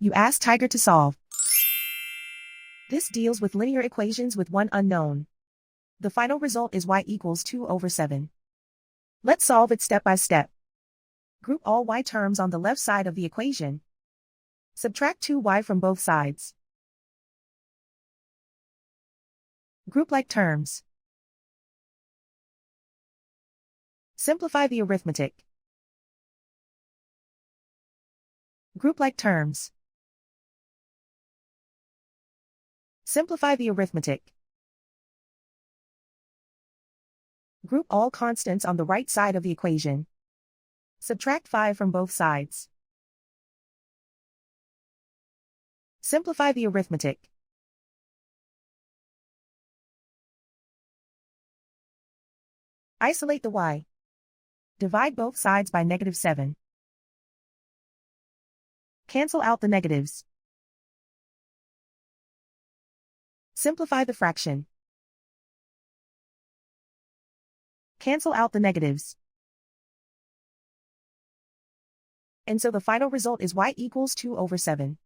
You ask Tiger to solve. This deals with linear equations with one unknown. The final result is y equals 2/7. Let's solve it step by step. Group all y terms on the left side of the equation. Subtract 2y from both sides. Group like terms. Simplify the arithmetic. Group like terms. Simplify the arithmetic. Group all constants on the right side of the equation. Subtract 5 from both sides. Simplify the arithmetic. Isolate the y. Divide both sides by -7. Cancel out the negatives. Simplify the fraction. Cancel out the negatives. And so the final result is y equals 2/7.